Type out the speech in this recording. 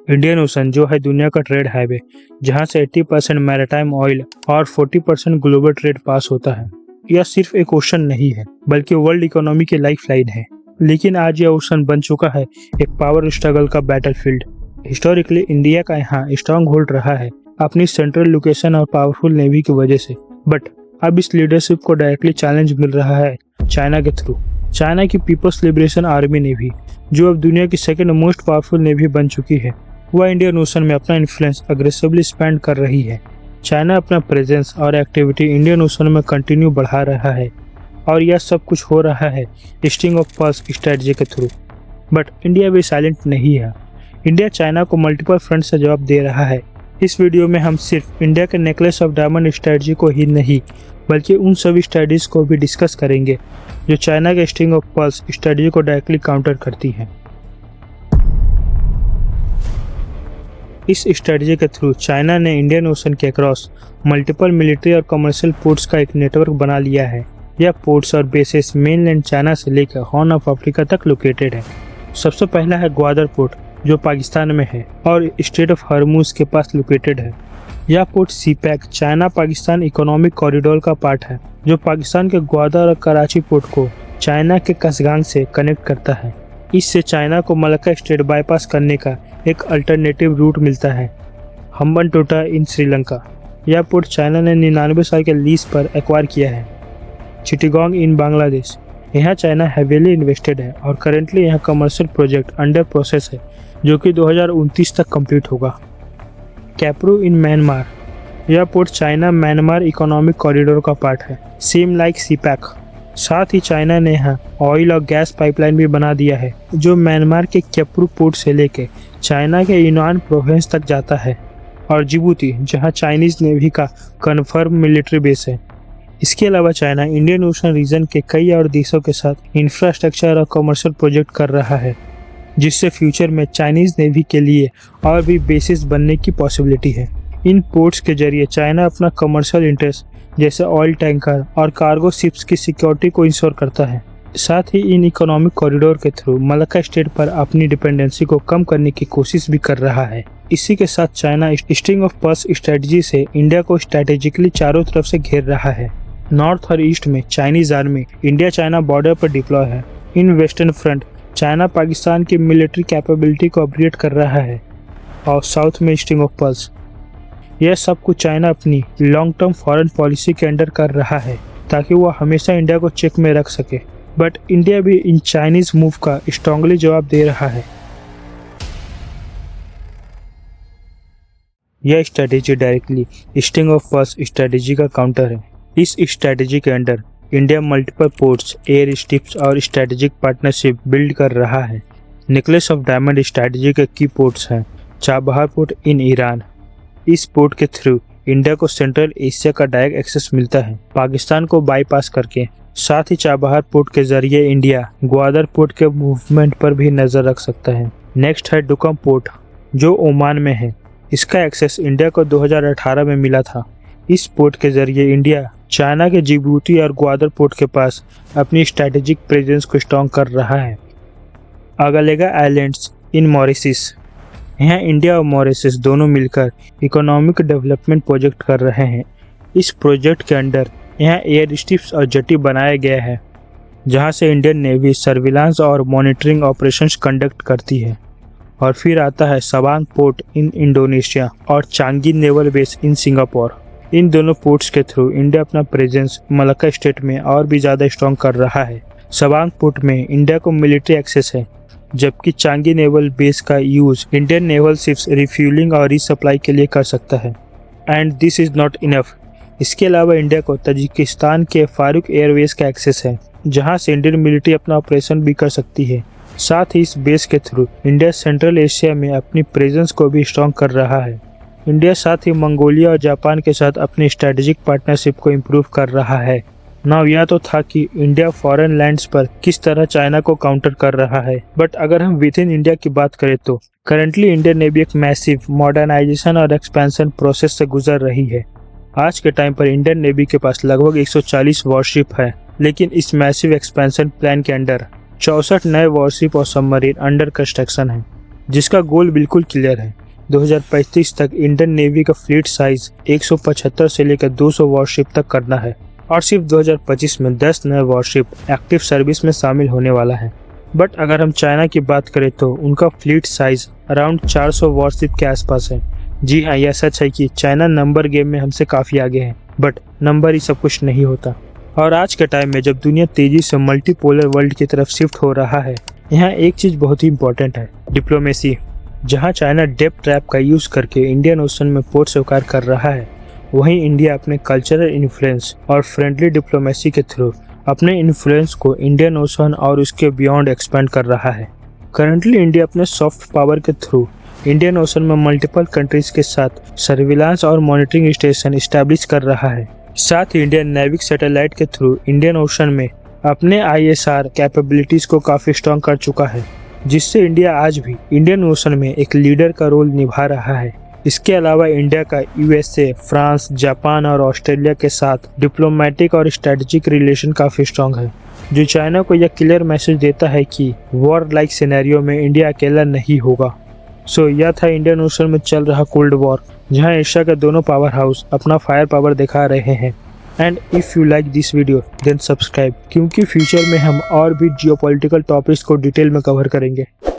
Indian ocean जो है दुनिया का ट्रेड हाईवे, जहां से 80% मैरीटाइम ऑयल और 40% ग्लोबल ट्रेड पास होता है। यह सिर्फ एक ओशन नहीं है बल्कि वर्ल्ड इकोनॉमी की लाइफलाइन है। लेकिन आज यह ओशन बन चुका है एक पावर स्ट्रगल का बैटलफील्ड। हिस्टोरिकली इंडिया का यहाँ स्ट्रॉन्ग होल्ड रहा है अपनी सेंट्रल लोकेशन और पावरफुल नेवी की वजह से, बट अब इस लीडरशिप को डायरेक्टली चैलेंज मिल रहा है चाइना के थ्रू। चाइना की पीपल्स लिबरेशन आर्मी नेवी, जो अब दुनिया की सेकेंड मोस्ट पावरफुल नेवी बन चुकी है, वह इंडियन ओशन में अपना इन्फ्लुएंस अग्रेसिवली स्पेंड कर रही है। चाइना अपना प्रेजेंस और एक्टिविटी इंडियन ओशन में कंटिन्यू बढ़ा रहा है और यह सब कुछ हो रहा है स्ट्रिंग ऑफ पर्ल्स स्ट्रेटजी के थ्रू। बट इंडिया भी साइलेंट नहीं है। इंडिया चाइना को मल्टीपल फ्रंट से जवाब दे रहा है। इस वीडियो में हम सिर्फ इंडिया के नेकलेस ऑफ डायमंड स्ट्रेटजी को ही नहीं बल्कि उन सभी स्ट्रेटजीज को भी डिस्कस करेंगे जो चाइना के स्ट्रिंग ऑफ पर्ल्स स्ट्रेटजी को डायरेक्टली काउंटर करती हैं। इस स्ट्रेटजी के थ्रू चाइना ने इंडियन ओशन के अक्रॉस मल्टीपल मिलिट्री और कमर्शियल पोर्ट्स का एक नेटवर्क बना लिया है। यह पोर्ट्स और बेसेस मेनलैंड चाइना से लेकर हॉर्न ऑफ अफ्रीका तक लोकेटेड है। सबसे पहला है ग्वादर पोर्ट, जो पाकिस्तान में है और स्ट्रेट ऑफ हॉर्मुज के पास लोकेटेड है। यह port CPEC China Pakistan economic corridor का पार्ट है, जो पाकिस्तान के ग्वादर और कराची पोर्ट को चाइना के कसगांग से कनेक्ट करता है। इससे चाइना को मलक्का स्ट्रेट बाईपास करने का एक अल्टरनेटिव रूट मिलता है। हम्बनटोटा इन श्रीलंका, यह पोर्ट चाइना ने 99 साल के लीज पर एक्वायर किया है। चिटागोंग इन बांग्लादेश, यहाँ चाइना हैवीली इन्वेस्टेड है और करेंटली यहाँ कमर्शियल प्रोजेक्ट अंडर प्रोसेस है जो कि 2029 तक कंप्लीट होगा। कैप्रू इन म्यांमार, यह port China Myanmar economic corridor का पार्ट है, सेम लाइक सीपैक। साथ ही चाइना ने यहाँ ऑयल और गैस पाइपलाइन भी बना दिया है जो म्यांमार के कैप्रू पोर्ट से लेके चाइना के यूनान प्रोविंस तक जाता है, और जिबूती जहाँ चाइनीज नेवी का कन्फर्म मिलिट्री बेस है। इसके अलावा चाइना इंडियन ओशन रीजन के कई और देशों के साथ इंफ्रास्ट्रक्चर और कमर्शियल प्रोजेक्ट कर रहा है, जिससे फ्यूचर में चाइनीज नेवी के लिए और भी बेसिस बनने की पॉसिबिलिटी है। इन पोर्ट्स के जरिए चाइना अपना कमर्शियल इंटरेस्ट जैसे ऑयल टैंकर और कार्गो शिप्स की सिक्योरिटी को इंश्योर करता है। साथ ही इन इकोनॉमिक कॉरिडोर के थ्रू मलक्का स्टेट पर अपनी डिपेंडेंसी को कम करने की कोशिश भी कर रहा है। इसी के साथ China string of pearls strategy से इंडिया को स्ट्रैटेजिकली चारों तरफ से घेर रहा है। नॉर्थ और ईस्ट में Chinese army India China border पर डिप्लॉय है। In western front China Pakistan की मिलिट्री कैपेबिलिटी को अपग्रेड कर रहा है और साउथ में स्ट्रिंग ऑफ पर्ल्स। यह सब कुछ चाइना अपनी लॉन्ग टर्म फॉरेन पॉलिसी के अंडर कर रहा है ताकि वह हमेशा इंडिया को चेक में रख सके। बट इंडिया भी इन चाइनीज मूव का स्ट्रांगली जवाब दे रहा है। यह strategy directly string of pearls strategy का काउंटर है। इस स्ट्रेटेजी के under India multiple ports, air strips और स्ट्रेटेजिक पार्टनरशिप बिल्ड कर रहा है। नेकलेस ऑफ डायमंड स्ट्रेटेजी के की पोर्ट्स हैं चाबहार पोर्ट इन ईरान। इस पोर्ट के थ्रू इंडिया को सेंट्रल एशिया का डायरेक्ट एक्सेस मिलता है पाकिस्तान को बाईपास करके। साथ ही चाबहार पोर्ट के जरिए इंडिया ग्वादर पोर्ट के मूवमेंट पर भी नजर रख सकता है। नेक्स्ट है डुकम पोर्ट, जो ओमान में है। इसका एक्सेस इंडिया को 2018 में मिला था। इस पोर्ट के जरिए इंडिया चाइना के जिबूती और ग्वादर पोर्ट के पास अपनी स्ट्रैटेजिक प्रेजेंस को स्ट्रॉन्ग कर रहा है। अगलेगा आइलैंड्स इन मॉरिशस, यहाँ इंडिया और मॉरिशस दोनों मिलकर इकोनॉमिक डेवलपमेंट प्रोजेक्ट कर रहे हैं। इस प्रोजेक्ट के अंडर यहाँ एयर स्ट्रिप्स और जेटी बनाया गया है जहाँ से इंडियन नेवी सर्विलांस और मॉनिटरिंग ऑपरेशंस कंडक्ट करती है। और फिर आता है सवांग पोर्ट इन इंडोनेशिया और Changi naval base in Singapore. इन दोनों पोर्ट्स के थ्रू इंडिया अपना प्रेजेंस मलक्का स्टेट में और भी ज़्यादा स्ट्रॉन्ग कर रहा है। सवांग पोर्ट में इंडिया को मिलिट्री एक्सेस है, जबकि चांगी नेवल बेस का use Indian naval ships refuelling और रीसप्लाई के लिए कर सकता है। And this is not enough. इसके अलावा इंडिया को तजिकिस्तान के फारूक एयरवेज का एक्सेस है, जहां से इंडियन मिलिट्री अपना ऑपरेशन भी कर सकती है। साथ ही इस बेस के थ्रू इंडिया सेंट्रल एशिया में अपनी प्रेजेंस को भी स्ट्रॉन्ग कर रहा है। इंडिया साथ ही मंगोलिया और जापान के साथ अपनी स्ट्रैटेजिक पार्टनरशिप को इम्प्रूव कर रहा है। नाउ यह तो था कि इंडिया फॉरेन लैंड्स पर किस तरह चाइना को काउंटर कर रहा है, बट अगर हम विद इन इंडिया की बात करें तो करंटली इंडियन नेवी एक मैसिव मॉडर्नाइजेशन और एक्सपेंशन प्रोसेस से गुजर रही है। आज के टाइम पर इंडियन नेवी के पास लगभग 140 वॉरशिप है, लेकिन इस मैसिव एक्सपेंशन प्लान के अंडर 64 नए वॉरशिप और सबमरीन अंडर कंस्ट्रक्शन है, जिसका गोल बिल्कुल क्लियर है 2035 तक इंडियन नेवी का फ्लीट साइज 175 से लेकर 200 वॉरशिप तक करना है और सिर्फ 2025 में 10 नए वॉरशिप एक्टिव सर्विस में शामिल होने वाला है। बट अगर हम चाइना की बात करें तो उनका फ्लीट साइज अराउंड 400 वॉरशिप के आसपास है। जी हाँ, यह सच है कि चाइना नंबर गेम में हमसे काफ़ी आगे है, बट नंबर ही सब कुछ नहीं होता। और आज के टाइम में जब दुनिया तेज़ी से मल्टीपोलर वर्ल्ड की तरफ शिफ्ट हो रहा है, यहाँ एक चीज़ बहुत ही इंपॉर्टेंट है, डिप्लोमेसी। जहाँ चाइना डेप्थ ट्रैप का यूज़ करके इंडियन ओशन में पोर्ट स्वीकार कर रहा है, वहीं इंडिया अपने कल्चरल इन्फ्लुएंस और फ्रेंडली डिप्लोमेसी के थ्रू अपने इन्फ्लुएंस को इंडियन ओशन और उसके बियॉन्ड एक्सपेंड कर रहा है। करंटली इंडिया अपने सॉफ्ट पावर के थ्रू इंडियन ओशन में मल्टीपल कंट्रीज के साथ सर्विलांस और मॉनिटरिंग स्टेशन इस्टेब्लिश कर रहा है। साथ ही इंडियन नेविक सैटेलाइट के थ्रू इंडियन ओशन में अपने ISR कैपेबिलिटीज को काफ़ी स्ट्रॉन्ग कर चुका है, जिससे इंडिया आज भी इंडियन ओशन में एक लीडर का रोल निभा रहा है। इसके अलावा इंडिया का USA, फ्रांस, जापान और ऑस्ट्रेलिया के साथ डिप्लोमेटिक और स्ट्रेटेजिक रिलेशन काफ़ी स्ट्रॉन्ग है, जो चाइना को यह क्लियर मैसेज देता है कि वॉर लाइक सिनेरियो में इंडिया अकेला नहीं होगा। यह था इंडियन ओशन में चल रहा कोल्ड वॉर, जहां एशिया के दोनों पावर हाउस अपना फायर पावर दिखा रहे हैं। And if you like this video then subscribe, क्योंकि फ्यूचर में हम और भी जियोपॉलिटिकल टॉपिक्स को डिटेल में कवर करेंगे।